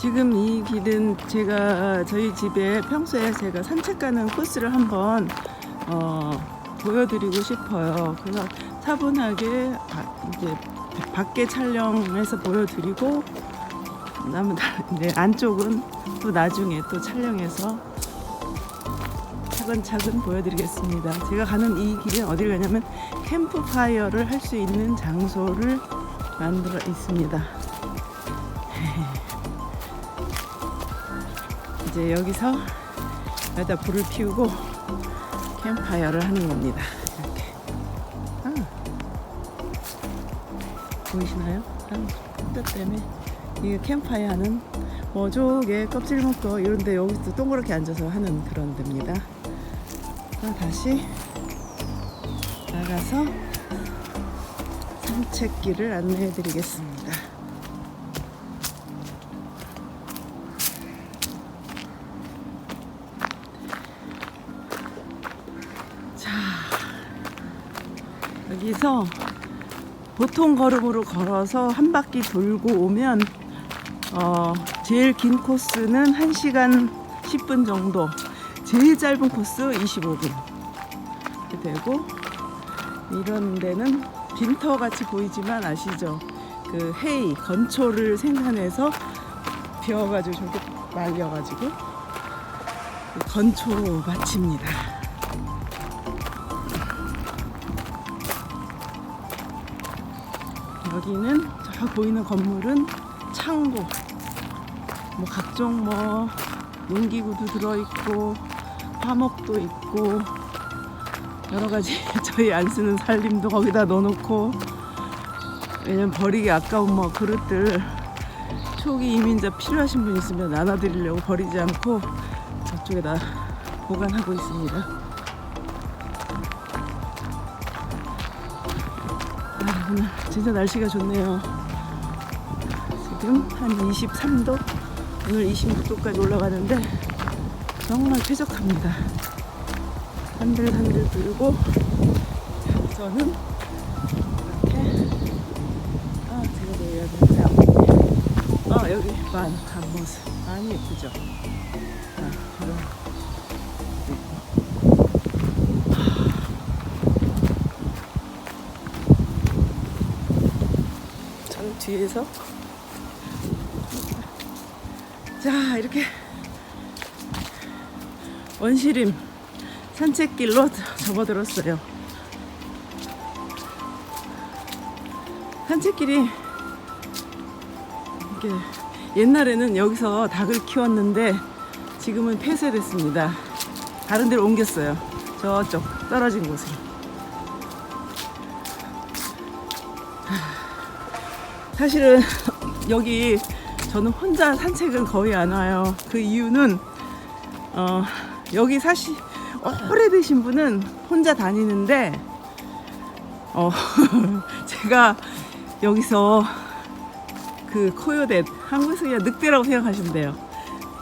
지금 이 길은 저희 집에 평소에 제가 산책 가는 코스를 한번 보여드리고 싶어요. 그래서 차분하게 이제 밖에 촬영해서 보여드리고 네, 안쪽은 또 나중에 또 촬영해서 차근차근 보여드리겠습니다. 제가 가는 이 길은 어디를 가냐면 캠프파이어를 할 수 있는 장소를 만들어 있습니다. 이제 여기서 불을 피우고 캠프파이어를 하는 겁니다. 이렇게. 보이시나요? 뜻 때문에 이게 캠프파이어 하는 저게 껍질 먹고 이런데 여기서 동그랗게 앉아서 하는 그런 데입니다. 다시 나가서 산책길을 안내해 드리겠습니다. 자, 여기서 보통 걸음으로 걸어서 한 바퀴 돌고 오면 제일 긴 코스는 1시간 10분 정도, 제일 짧은 코스 25분 되고, 이런 데는 빈터 같이 보이지만 아시죠? 그 헤이, 건초를 생산해서 비워가지고 저렇게 말려가지고 건초 밭입니다. 여기는 저 보이는 건물은 창고, 각종 농기구도 들어있고 화목도 있고 여러가지 저희 안 쓰는 살림도 거기다 넣어놓고, 왜냐면 버리기 아까운 그릇들 초기 이민자 필요하신 분 있으면 나눠드리려고 버리지 않고 저쪽에다 보관하고 있습니다. 오늘 진짜 날씨가 좋네요. 지금 한 23도, 오늘 26도까지 올라가는데 정말 쾌적합니다. 산들산들 들고 저는 이렇게 제가 내려야 되는데 여기 앞모습 많이 예쁘죠? 저는 뒤에서 자, 이렇게 원시림 산책길로 접어들었어요. 산책길이 이렇게 옛날에는 여기서 닭을 키웠는데 지금은 폐쇄됐습니다. 다른 데로 옮겼어요. 저쪽 떨어진 곳으로. 사실은 여기 저는 혼자 산책은 거의 안 와요. 그 이유는 여기 오래되신 분은 혼자 다니는데 제가 여기서 그 코요댓, 한국에서 그냥 늑대라고 생각하시면 돼요.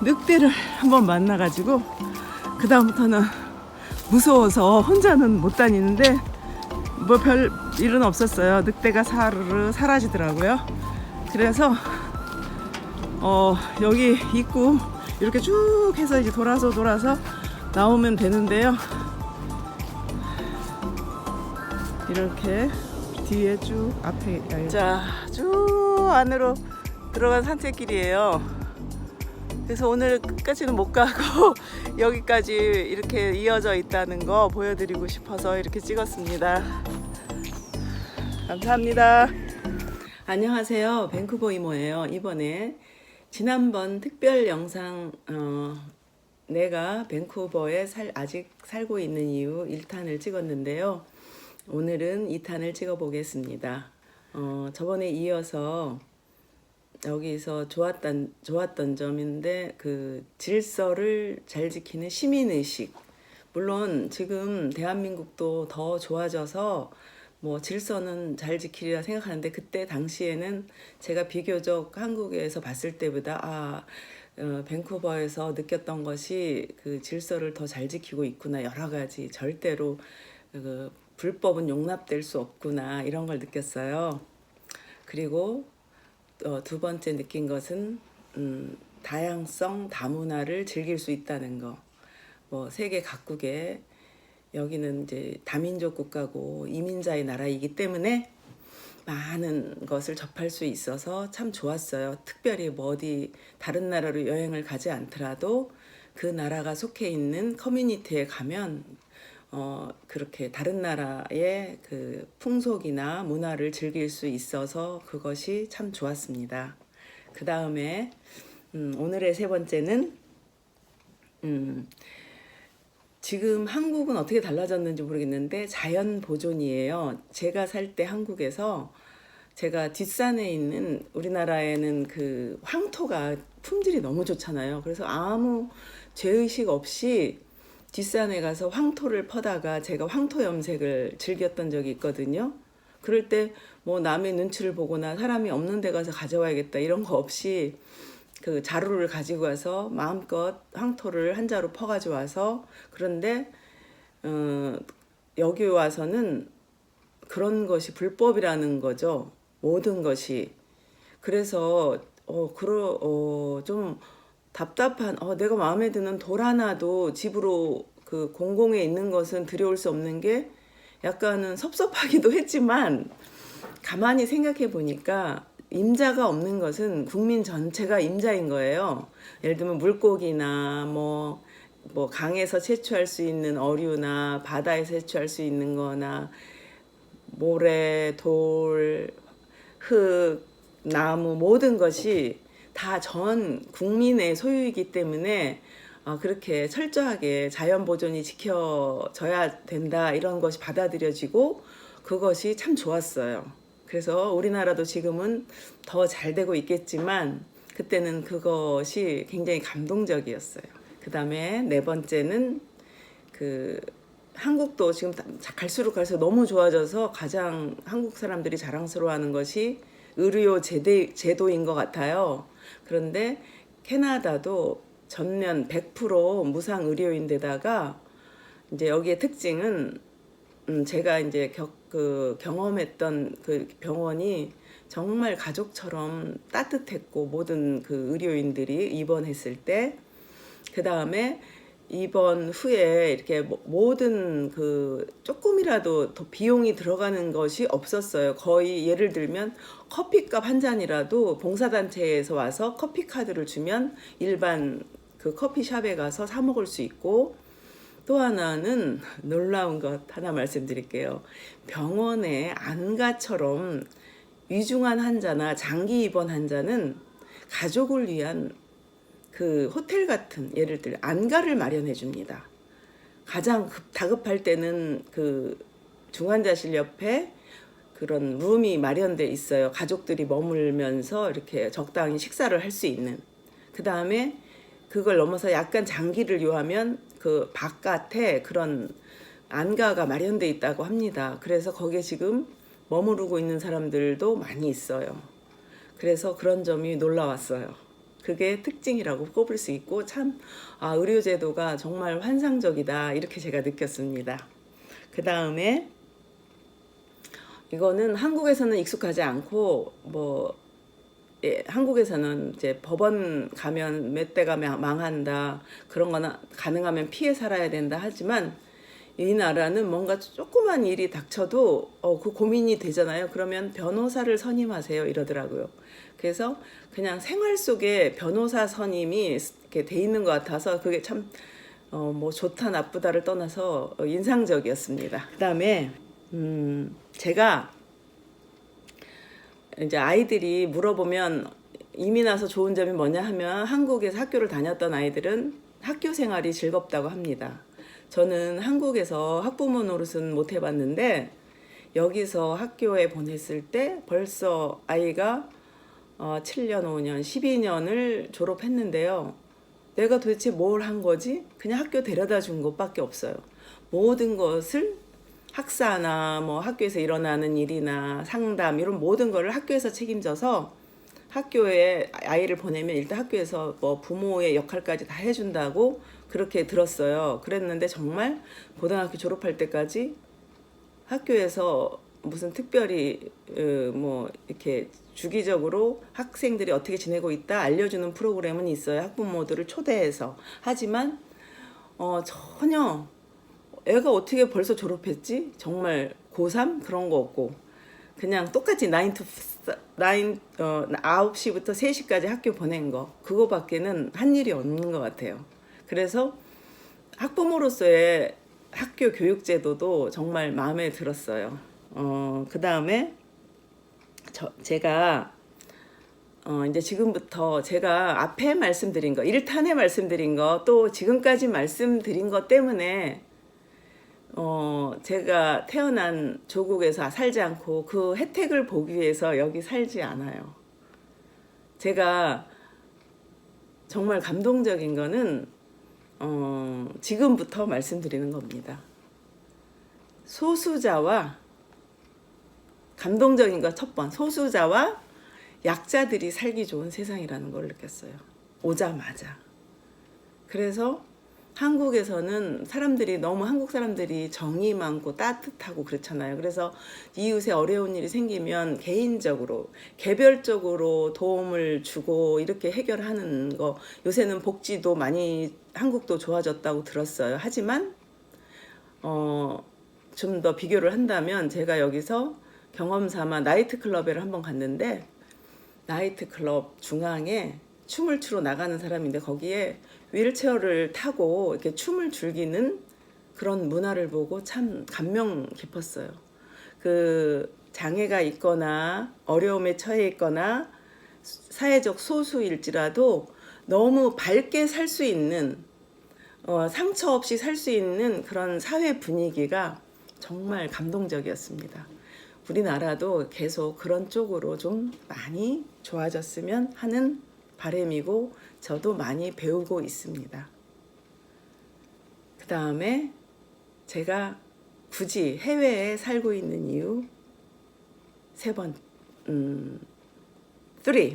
늑대를 한번 만나가지고 그 다음부터는 무서워서 혼자는 못 다니는데 별 일은 없었어요. 늑대가 사르르 사라지더라고요. 그래서 여기 입구 이렇게 쭉 해서 이제 돌아서 나오면 되는데요. 이렇게 뒤에 쭉 앞에 쭉 안으로 들어간 산책길이에요. 그래서 오늘 끝까지는 못 가고 여기까지 이렇게 이어져 있다는 거 보여드리고 싶어서 이렇게 찍었습니다. 감사합니다. 안녕하세요, 밴쿠버 이모예요. 이번에 지난번 특별 영상 내가 밴쿠버에 아직 살고 있는 이유 1탄을 찍었는데요. 오늘은 2탄을 찍어 보겠습니다. 저번에 이어서 여기서 좋았던 점인데 그 질서를 잘 지키는 시민의식. 물론 지금 대한민국도 더 좋아져서 질서는 잘 지키리라 생각하는데, 그때 당시에는 제가 비교적 한국에서 봤을 때보다 밴쿠버에서 느꼈던 것이 그 질서를 더 잘 지키고 있구나, 여러 가지 절대로 그 불법은 용납될 수 없구나, 이런 걸 느꼈어요. 그리고 두 번째 느낀 것은 다양성 다문화를 즐길 수 있다는 거. 뭐 세계 각국에 여기는 이제 다민족 국가고 이민자의 나라이기 때문에 많은 것을 접할 수 있어서 참 좋았어요. 특별히 뭐 어디 다른 나라로 여행을 가지 않더라도 그 나라가 속해 있는 커뮤니티에 가면 그렇게 다른 나라의 그 풍속이나 문화를 즐길 수 있어서 그것이 참 좋았습니다. 그 다음에 오늘의 세 번째는 지금 한국은 어떻게 달라졌는지 모르겠는데 자연 보존이에요. 제가 살 때 한국에서 제가 뒷산에 있는 우리나라에는 그 황토가 품질이 너무 좋잖아요. 그래서 아무 죄의식 없이 뒷산에 가서 황토를 퍼다가 제가 황토 염색을 즐겼던 적이 있거든요. 그럴 때 뭐 남의 눈치를 보거나 사람이 없는 데 가서 가져와야겠다 이런 거 없이 그 자루를 가지고 와서 마음껏 황토를 한 자루 퍼가지고 와서 그런데 여기 와서는 그런 것이 불법이라는 거죠. 모든 것이. 그래서 좀 답답한 내가 마음에 드는 돌 하나도 집으로 그 공공에 있는 것은 들여올 수 없는 게 약간은 섭섭하기도 했지만 가만히 생각해 보니까 임자가 없는 것은 국민 전체가 임자인 거예요. 예를 들면 물고기나 뭐 강에서 채취할 수 있는 어류나 바다에서 채취할 수 있는 거나 모래, 돌, 흙, 나무 모든 것이 다 전 국민의 소유이기 때문에 그렇게 철저하게 자연 보존이 지켜져야 된다 이런 것이 받아들여지고 그것이 참 좋았어요. 그래서 우리나라도 지금은 더 잘 되고 있겠지만 그때는 그것이 굉장히 감동적이었어요. 그 다음에 네 번째는 그 한국도 지금 갈수록 너무 좋아져서 가장 한국 사람들이 자랑스러워하는 것이 의료 제도인 것 같아요. 그런데 캐나다도 전면 100% 무상 의료인데다가 이제 여기의 특징은 제가 이제 경험했던 그 병원이 정말 가족처럼 따뜻했고 모든 그 의료인들이 입원했을 때 그 다음에 입원 후에 이렇게 모든 그 조금이라도 더 비용이 들어가는 것이 없었어요. 거의 예를 들면 커피값 한 잔이라도 봉사단체에서 와서 커피 카드를 주면 일반 그 커피숍에 가서 사 먹을 수 있고 또 하나는 놀라운 것 하나 말씀드릴게요. 병원에 안가처럼 위중한 환자나 장기 입원 환자는 가족을 위한 그 호텔 같은 예를 들어 안가를 마련해 줍니다. 가장 다급할 때는 그 중환자실 옆에 그런 룸이 마련돼 있어요. 가족들이 머물면서 이렇게 적당히 식사를 할 수 있는. 그 다음에 그걸 넘어서 약간 장기를 요하면 그 바깥에 그런 안가가 마련돼 있다고 합니다. 그래서 거기에 지금 머무르고 있는 사람들도 많이 있어요. 그래서 그런 점이 놀라웠어요. 그게 특징이라고 꼽을 수 있고 참 의료제도가 정말 환상적이다 이렇게 제가 느꼈습니다. 그 다음에 이거는 한국에서는 익숙하지 않고 한국에서는 이제 법원 가면 몇 대가 망한다 그런 거나 가능하면 피해 살아야 된다 하지만 이 나라는 뭔가 조그만 일이 닥쳐도 그 고민이 되잖아요. 그러면 변호사를 선임하세요 이러더라고요. 그래서 그냥 생활 속에 변호사 선임이 이렇게 돼 있는 것 같아서 그게 참 좋다 나쁘다를 떠나서 인상적이었습니다. 그다음에 제가 이제 아이들이 물어보면 이민 와서 좋은 점이 뭐냐 하면 한국에서 학교를 다녔던 아이들은 학교 생활이 즐겁다고 합니다. 저는 한국에서 학부모 노릇은 못 해봤는데 여기서 학교에 보냈을 때 벌써 아이가 7년, 5년, 12년을 졸업했는데요. 내가 도대체 뭘 한 거지? 그냥 학교 데려다 준 것밖에 없어요. 모든 것을 학사나 학교에서 일어나는 일이나 상담 이런 모든 거를 학교에서 책임져서 학교에 아이를 보내면 일단 학교에서 부모의 역할까지 다 해준다고 그렇게 들었어요. 그랬는데 정말 고등학교 졸업할 때까지 학교에서 무슨 특별히 뭐 이렇게 주기적으로 학생들이 어떻게 지내고 있다 알려주는 프로그램은 있어요. 학부모들을 초대해서. 하지만 전혀 애가 어떻게 벌써 졸업했지? 정말 고3 그런 거 없고 그냥 똑같이 9시부터 3시까지 학교 보낸 거 그거밖에는 한 일이 없는 것 같아요. 그래서 학부모로서의 학교 교육 제도도 정말 마음에 들었어요. 그 다음에 제가 이제 지금부터 제가 앞에 말씀드린 거, 1탄에 말씀드린 거, 또 지금까지 말씀드린 것 때문에 제가 태어난 조국에서 살지 않고 그 혜택을 보기 위해서 여기 살지 않아요. 제가 정말 감동적인 거는 지금부터 말씀드리는 겁니다. 소수자와 감동적인 거 첫 번, 소수자와 약자들이 살기 좋은 세상이라는 걸 느꼈어요. 오자마자. 그래서 한국에서는 사람들이 너무 한국 사람들이 정이 많고 따뜻하고 그렇잖아요. 그래서 이웃에 어려운 일이 생기면 개인적으로 개별적으로 도움을 주고 이렇게 해결하는 거, 요새는 복지도 많이 한국도 좋아졌다고 들었어요. 하지만 좀 더 비교를 한다면 제가 여기서 경험 삼아 나이트클럽에 한번 갔는데 나이트클럽 중앙에 춤을 추러 나가는 사람인데 거기에 휠체어를 타고 이렇게 춤을 즐기는 그런 문화를 보고 참 감명 깊었어요. 그 장애가 있거나 어려움에 처해 있거나 사회적 소수일지라도 너무 밝게 살 수 있는 상처 없이 살 수 있는 그런 사회 분위기가 정말 감동적이었습니다. 우리나라도 계속 그런 쪽으로 좀 많이 좋아졌으면 하는 바람이고 저도 많이 배우고 있습니다. 그 다음에 제가 굳이 해외에 살고 있는 이유 세 번,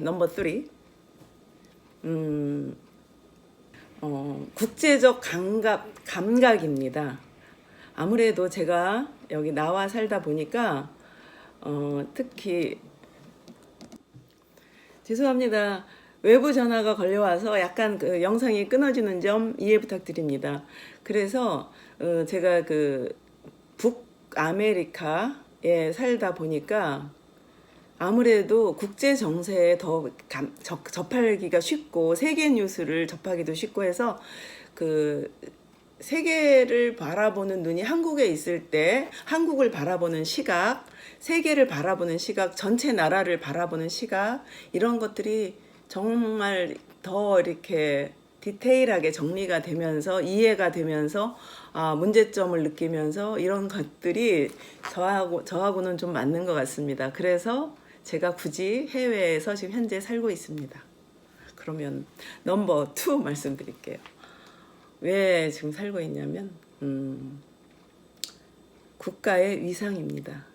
넘버 3. 국제적 감각입니다. 아무래도 제가 여기 나와 살다 보니까 특히 죄송합니다. 외부 전화가 걸려와서 약간 그 영상이 끊어지는 점 이해 부탁드립니다. 그래서 제가 그 북아메리카에 살다 보니까 아무래도 국제 정세에 더 접하기가 쉽고 세계 뉴스를 접하기도 쉽고 해서 그 세계를 바라보는 눈이 한국에 있을 때 한국을 바라보는 시각, 세계를 바라보는 시각, 전체 나라를 바라보는 시각 이런 것들이 정말 더 이렇게 디테일하게 정리가 되면서 이해가 되면서 문제점을 느끼면서 이런 것들이 저하고는 좀 맞는 것 같습니다. 그래서 제가 굳이 해외에서 지금 현재 살고 있습니다. 그러면 넘버 2 말씀드릴게요. 왜 지금 살고 있냐면 국가의 위상입니다.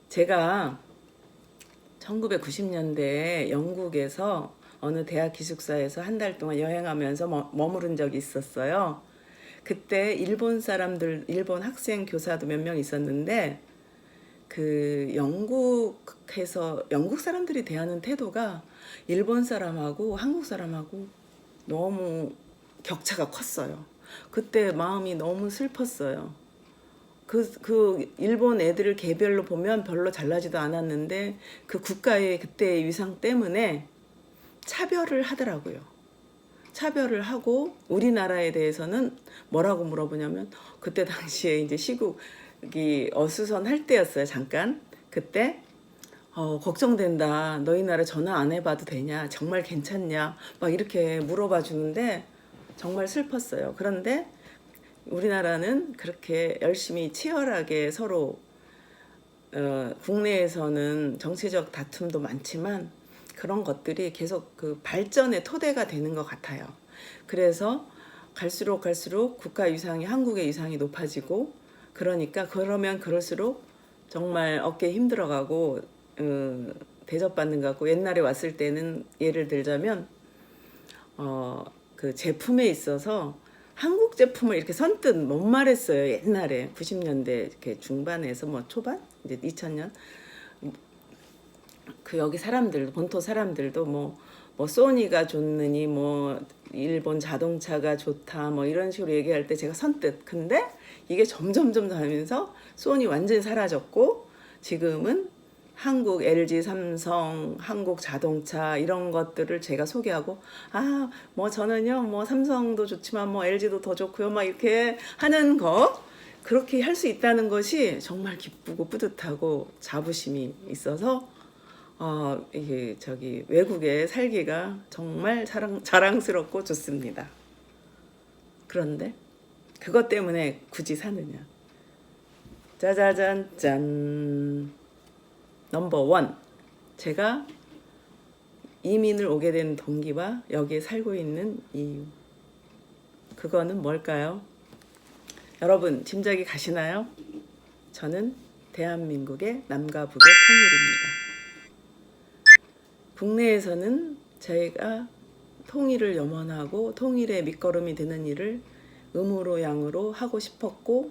제가 1990년대에 영국에서 어느 대학 기숙사에서 한 달 동안 여행하면서 머무른 적이 있었어요. 그때 일본 사람들, 일본 학생 교사도 몇 명 있었는데 그 영국에서 영국 사람들이 대하는 태도가 일본 사람하고 한국 사람하고 너무 격차가 컸어요. 그때 마음이 너무 슬펐어요. 그 일본 애들을 개별로 보면 별로 잘나지도 않았는데 그 국가의 그때의 위상 때문에 차별을 하더라고요. 차별을 하고 우리나라에 대해서는 뭐라고 물어보냐면 그때 당시에 이제 시국이 어수선할 때였어요. 잠깐. 그때 걱정된다. 너희 나라 전화 안 해봐도 되냐? 정말 괜찮냐? 막 이렇게 물어봐 주는데 정말 슬펐어요. 그런데 우리나라는 그렇게 열심히 치열하게 서로 국내에서는 정치적 다툼도 많지만 그런 것들이 계속 그 발전의 토대가 되는 것 같아요. 그래서 갈수록 국가 위상이 한국의 위상이 높아지고 그러면 그럴수록 정말 어깨 힘들어가고 대접받는 것 같고 옛날에 왔을 때는 예를 들자면 그 제품에 있어서 한국 제품을 이렇게 선뜻 못 말했어요. 옛날에 90년대 이렇게 중반에서 뭐 초반 이제 2000년 그 여기 사람들 본토 사람들도 뭐 소니가 좋느니 뭐 일본 자동차가 좋다 뭐 이런 식으로 얘기할 때 제가 선뜻 근데 이게 점점점 하면서 소니 완전히 사라졌고 지금은 한국 LG, 삼성, 한국 자동차 이런 것들을 제가 소개하고 뭐 저는요 뭐 삼성도 좋지만 뭐 LG도 더 좋고요 막 이렇게 하는 거 그렇게 할 수 있다는 것이 정말 기쁘고 뿌듯하고 자부심이 있어서 이게 외국에 살기가 정말 자랑스럽고 좋습니다. 그런데 그것 때문에 굳이 사느냐? 짜자잔 짠. 넘버 원. 제가 이민을 오게 된 동기와 여기에 살고 있는 이유. 그거는 뭘까요? 여러분 짐작이 가시나요? 저는 대한민국의 남과 북의 통일입니다. 국내에서는 저희가 통일을 염원하고 통일의 밑거름이 되는 일을 음으로 양으로 하고 싶었고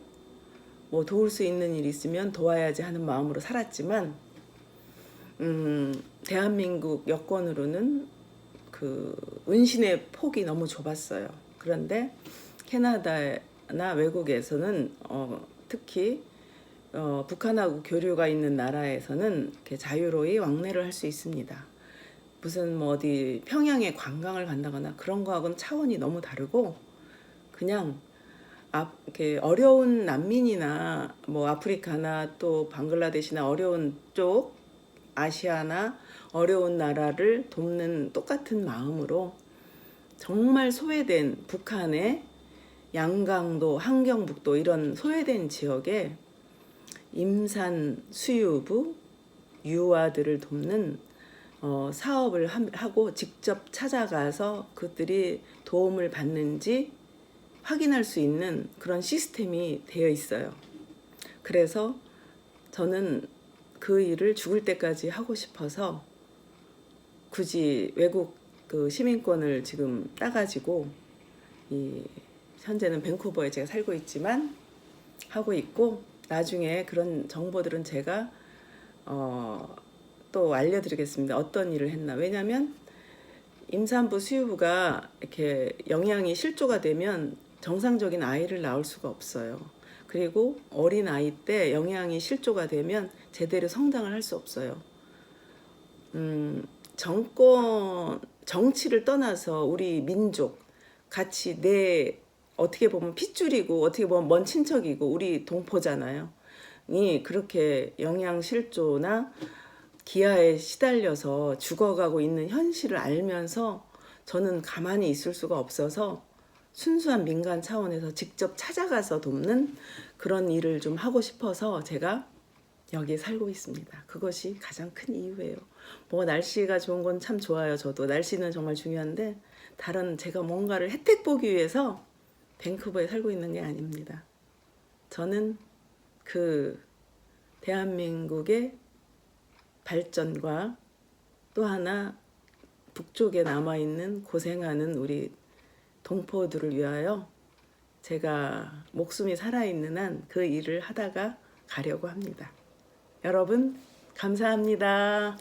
뭐 도울 수 있는 일이 있으면 도와야지 하는 마음으로 살았지만 대한민국 여건으로는 그 은신의 폭이 너무 좁았어요. 그런데 캐나다나 외국에서는 특히 북한하고 교류가 있는 나라에서는 이렇게 자유로이 왕래를 할 수 있습니다. 무슨 뭐 어디 평양에 관광을 간다거나 그런 거하고는 차원이 너무 다르고 그냥 이렇게 어려운 난민이나 뭐 아프리카나 또 방글라데시나 어려운 쪽 아시아나 어려운 나라를 돕는 똑같은 마음으로 정말 소외된 북한의 양강도, 함경북도 이런 소외된 지역에 임산 수유부 유아들을 돕는 사업을 하고 직접 찾아가서 그들이 도움을 받는지 확인할 수 있는 그런 시스템이 되어 있어요. 그래서 저는 그 일을 죽을 때까지 하고 싶어서 굳이 외국 그 시민권을 지금 따가지고 현재는 밴쿠버에 제가 살고 있지만 하고 있고 나중에 그런 정보들은 제가 또 알려드리겠습니다. 어떤 일을 했나. 왜냐하면 임산부 수유부가 이렇게 영양이 실조가 되면 정상적인 아이를 낳을 수가 없어요. 그리고 어린 아이 때 영양이 실조가 되면 제대로 성장을 할 수 없어요. 정치를 떠나서 우리 민족 같이 어떻게 보면 핏줄이고 어떻게 보면 먼 친척이고 우리 동포잖아요. 그렇게 영양 실조나 기아에 시달려서 죽어가고 있는 현실을 알면서 저는 가만히 있을 수가 없어서 순수한 민간 차원에서 직접 찾아가서 돕는 그런 일을 좀 하고 싶어서 제가 여기에 살고 있습니다. 그것이 가장 큰 이유예요. 뭐 날씨가 좋은 건 참 좋아요. 저도 날씨는 정말 중요한데 다른 제가 뭔가를 혜택 보기 위해서 밴쿠버에 살고 있는 게 아닙니다. 저는 그 대한민국의 발전과 또 하나 북쪽에 남아있는 고생하는 우리 동포들을 위하여 제가 목숨이 살아있는 한 그 일을 하다가 가려고 합니다. 여러분 감사합니다.